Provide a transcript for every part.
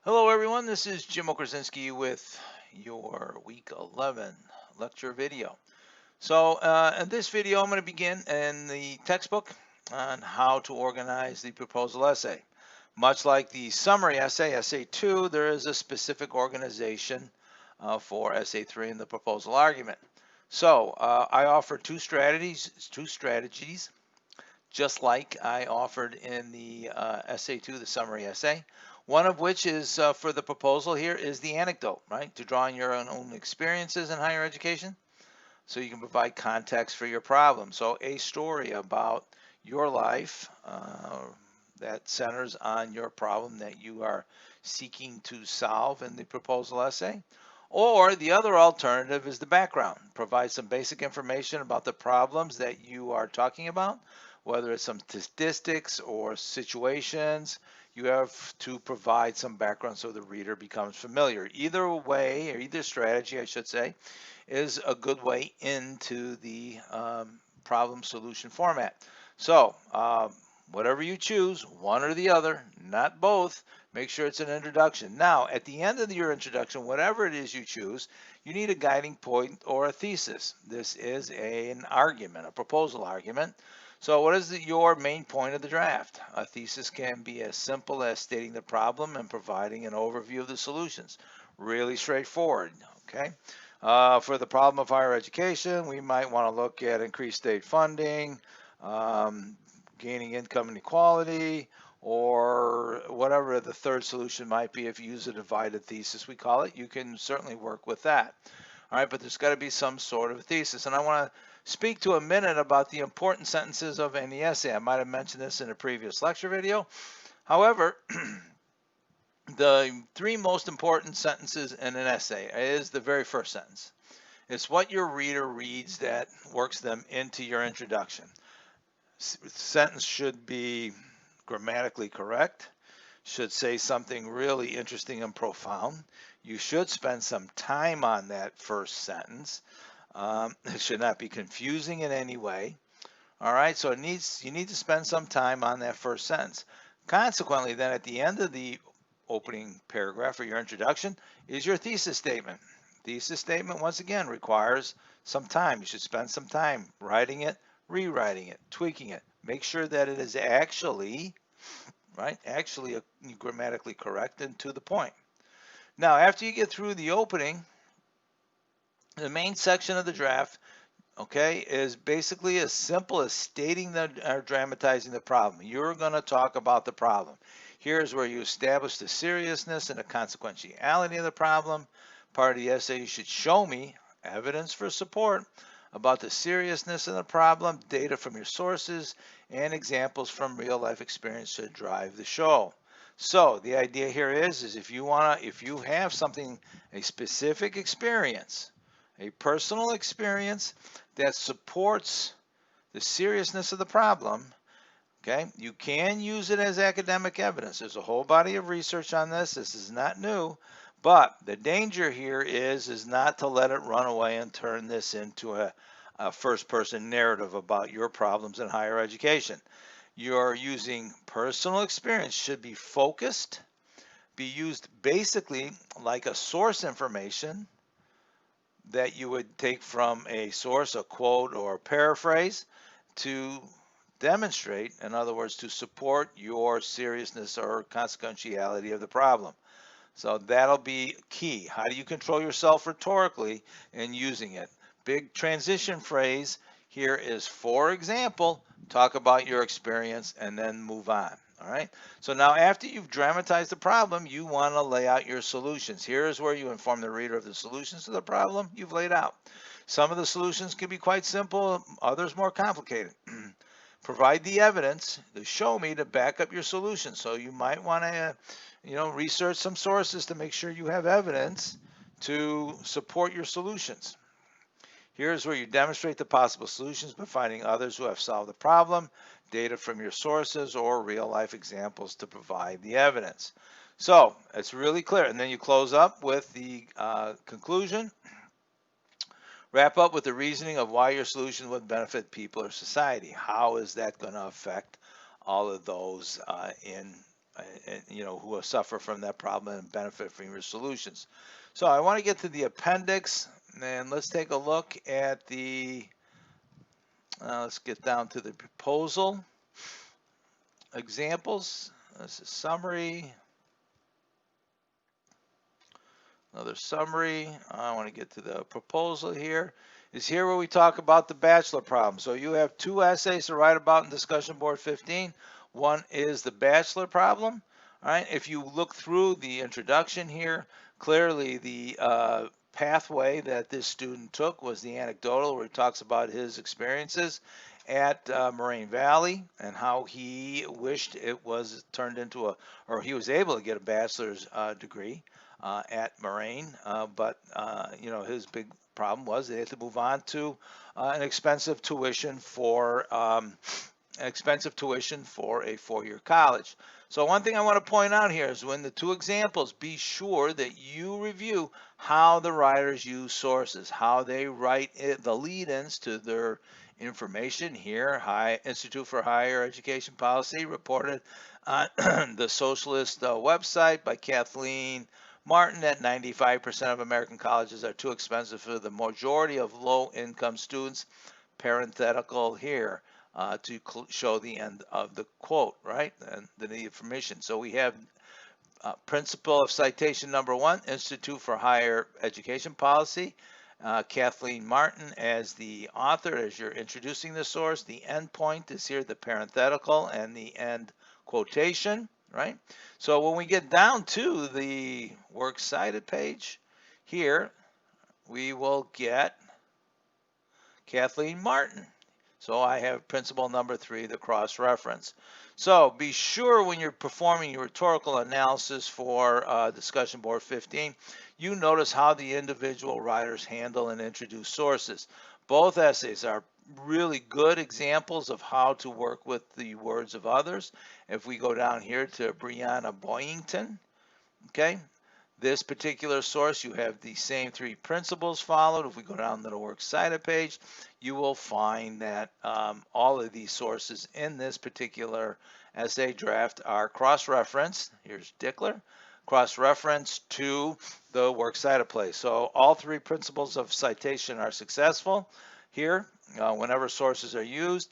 Hello, everyone. This is Jim Okersinski with your Week 11 lecture video. In this video, I'm going to begin in the textbook on how to organize the proposal essay. Much like the summary essay, Essay 2, there is a specific organization for Essay 3 in the proposal argument. I offer two strategies, just like I offered in the Essay 2, the summary essay. One of which is for the proposal here is the anecdote, right? To draw on your own experiences in higher education so you can provide context for your problem. So a story about your life that centers on your problem that you are seeking to solve in the proposal essay. Or the other alternative is the background. Provide some basic information about the problems that you are talking about, whether it's some statistics or situations. You have to provide some background so the reader becomes familiar. Either way, or either strategy, I should say, is a good way into the problem solution format. Whatever you choose, one or the other, not both, make sure it's an introduction. Now, at the end of your introduction, whatever it is you choose, you need a guiding point or a thesis. This is an argument, a proposal argument. So what is your main point of the draft? A thesis can be as simple as stating the problem and providing an overview of the solutions. Really straightforward, okay? For the problem of higher education, we might want to look at increased state funding, um, gaining income inequality, or whatever the third solution might be. If you use a divided thesis, we call it, you can certainly work with that. All right, but there's got to be some sort of thesis. And I want to speak to a minute about the important sentences of any essay. I might have mentioned this in a previous lecture video. However, the three most important sentences in an essay is the very first sentence. It's what your reader reads that works them into your introduction. Sentence should be grammatically correct, should say something really interesting and profound. You should spend some time on that first sentence. It should not be confusing in any way. All right, so you need to spend some time on that first sentence. Consequently, then at the end of the opening paragraph or your introduction is your thesis statement. Thesis statement, once again, requires some time. You should spend some time writing it, rewriting it, tweaking it. Make sure that it is actually, right, grammatically correct and to the point. Now, after you get through the opening, the main section of the draft, okay, is basically as simple as stating or dramatizing the problem. You're going to talk about the problem. Here's where you establish the seriousness and the consequentiality of the problem. Part of the essay, you should show me evidence for support about the seriousness of the problem, data from your sources, and examples from real life experience to drive the show. So the idea here is if you have something, a specific experience, a personal experience that supports the seriousness of the problem, okay, you can use it as academic evidence. There's a whole body of research on this. This is not new, but the danger here is not to let it run away and turn this into a first-person narrative about your problems in higher education. You're using personal experience, should be focused, be used basically like a source information that you would take from a source, a quote, or a paraphrase to demonstrate, in other words, to support your seriousness or consequentiality of the problem. So that'll be key. How do you control yourself rhetorically in using it? Big transition phrase here is, for example, talk about your experience and then move on. All right. So now after you've dramatized the problem, you want to lay out your solutions. Here's where you inform the reader of the solutions to the problem you've laid out. Some of the solutions can be quite simple, others more complicated. Provide the evidence, the show me to back up your solution. So you might want to, research some sources to make sure you have evidence to support your solutions. Here's where you demonstrate the possible solutions by finding others who have solved the problem, data from your sources, or real life examples to provide the evidence. So it's really clear. And then you close up with the conclusion. Wrap up with the reasoning of why your solution would benefit people or society. How is that going to affect all of those in you know, who will suffer from that problem and benefit from your solutions. So I want to get to the appendix, and let's take a look at the, let's get down to the proposal examples. This is summary, another summary. I want to get to the proposal here. Is here where we talk about the bachelor problem. So you have two essays to write about in discussion board 15. One is the bachelor problem. All right, if you look through the introduction here, clearly the pathway that this student took was the anecdotal, where he talks about his experiences at Moraine Valley and how he wished it was turned into a, or he was able to get a bachelor's degree at Moraine, but you know, his big problem was they had to move on to an expensive tuition for a four-year college. So one thing I want to point out here is when the two examples, be sure that you review how the writers use sources, how they write the lead-ins to their information here. Institute for Higher Education Policy reported on the Socialist website by Kathleen Martin that 95% of American colleges are too expensive for the majority of low-income students. Parenthetical here to show the end of the quote, right? And the information. So we have principle of citation number 1, Institute for Higher Education Policy. Kathleen Martin as the author, as you're introducing the source. The end point is here, the parenthetical, and the end quotation, right? So when we get down to the works cited page here, we will get Kathleen Martin. So I have principle number 3, the cross-reference. So be sure when you're performing your rhetorical analysis for discussion board 15, you notice how the individual writers handle and introduce sources. Both essays are really good examples of how to work with the words of others. If we go down here to Brianna Boyington, okay, this particular source, you have the same 3 principles followed. If we go down to the works cited page, you will find that all of these sources in this particular essay draft are cross-referenced. Here's Dickler, cross-referenced to the works cited place. So all 3 principles of citation are successful here. Whenever sources are used,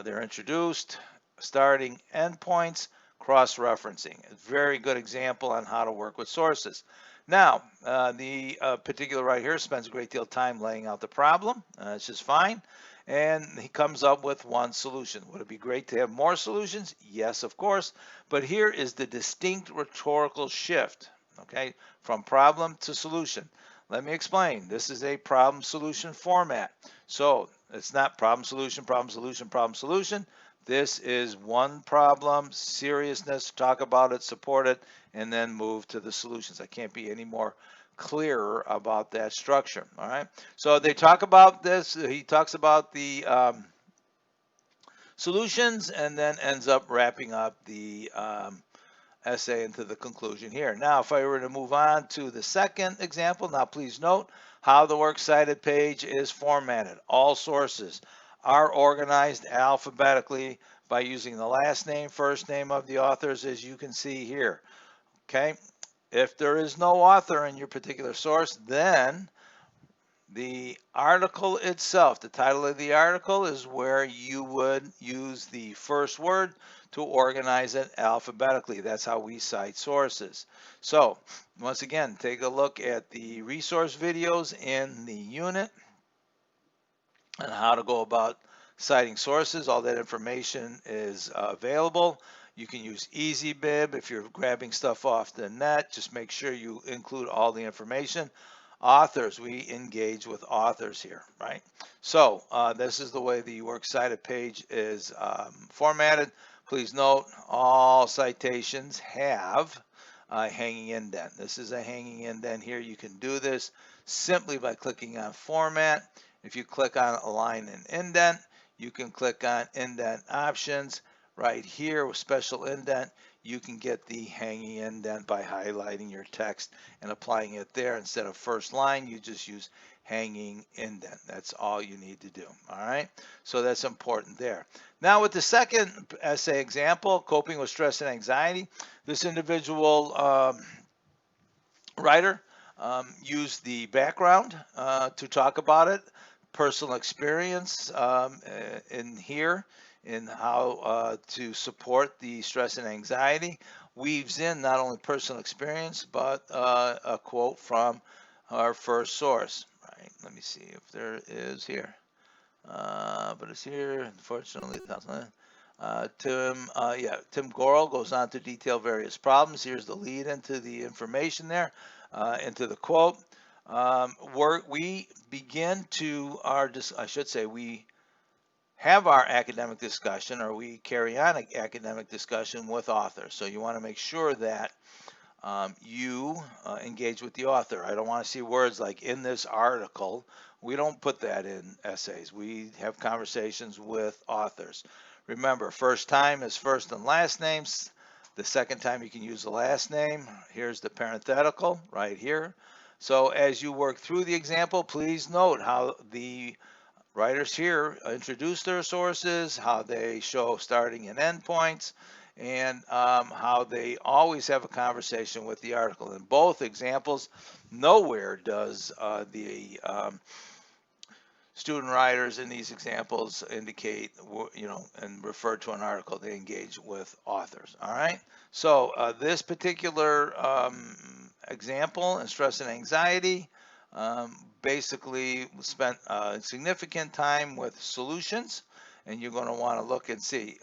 they're introduced, starting, endpoints, cross-referencing. A very good example on how to work with sources. Now, the particular right here spends a great deal of time laying out the problem. It's just fine. And he comes up with one solution. Would it be great to have more solutions? Yes, of course. But here is the distinct rhetorical shift, okay, from problem to solution. Let me explain. This is a problem-solution format. So it's not problem, solution, problem, solution, problem, solution. This is one problem, seriousness, talk about it, support it, and then move to the solutions. I can't be any more clearer about that structure. All right. So they talk about this. He talks about the solutions and then ends up wrapping up the essay into the conclusion here. Now, if I were to move on to the second example, now please note how the works cited page is formatted. All sources are organized alphabetically by using the last name, first name of the authors, as you can see here. Okay, if there is no author in your particular source, then the article itself, the title of the article, is where you would use the first word to organize it alphabetically. That's how we cite sources. So once again, take a look at the resource videos in the unit and how to go about citing sources. All that information is available. You can use EasyBib if you're grabbing stuff off the net. Just make sure you include all the information. Authors, we engage with authors here, right? So this is the way the works cited page is formatted. Please note all citations have a hanging indent. This is a hanging indent here. You can do this simply by clicking on format. If you click on align and indent, you can click on indent options, right here with special indent, you can get the hanging indent by highlighting your text and applying it there. Instead of first line, you just use hanging indent. That's all you need to do. All right, so that's important there. Now with the second essay example, coping with stress and anxiety, this individual writer used the background to talk about it, personal experience in here, in how to support the stress and anxiety, weaves in not only personal experience, but a quote from our first source. Right, let me see if there is here. But it's here, unfortunately. Tim Gorel goes on to detail various problems. Here's the lead into the information there, into the quote. We begin to we have our academic discussion, or we carry on an academic discussion with authors. So you want to make sure that you engage with the author. I don't want to see words like in this article. We don't put that in essays. We have conversations with authors. Remember, first time is first and last names. The second time you can use the last name. Here's the parenthetical right here. So as you work through the example, please note how the writers here introduce their sources, how they show starting and end points, and how they always have a conversation with the article. In both examples, nowhere does the student writers in these examples indicate, and refer to an article. They engage with authors. All right. So this particular example in stress and anxiety basically spent significant time with solutions, and you're going to want to look and see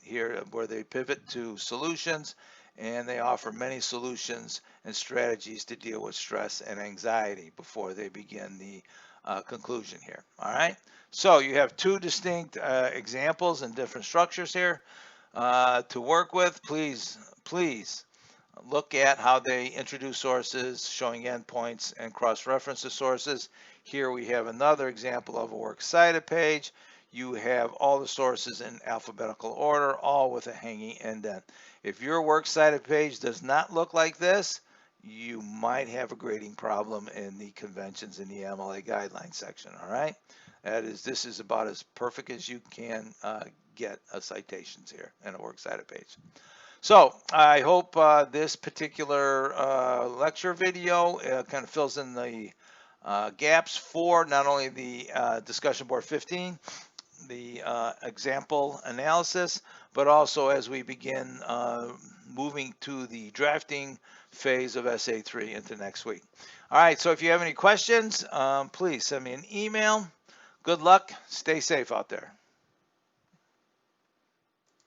here where they pivot to solutions, and they offer many solutions and strategies to deal with stress and anxiety before they begin the conclusion here. All right, so you have two distinct examples and different structures here to work with. Please look at how they introduce sources, showing endpoints, and cross-reference the sources. Here we have another example of a works cited page. You have all the sources in alphabetical order, all with a hanging indent. If your works cited page does not look like this, you might have a grading problem in the conventions in the MLA guidelines section. All right, this is about as perfect as you can get citations here in a works cited page. So I hope this particular lecture video kind of fills in the gaps for not only the discussion board 15, the example analysis, but also as we begin moving to the drafting phase of Essay 3 into next week. All right, so if you have any questions, please send me an email. Good luck. Stay safe out there.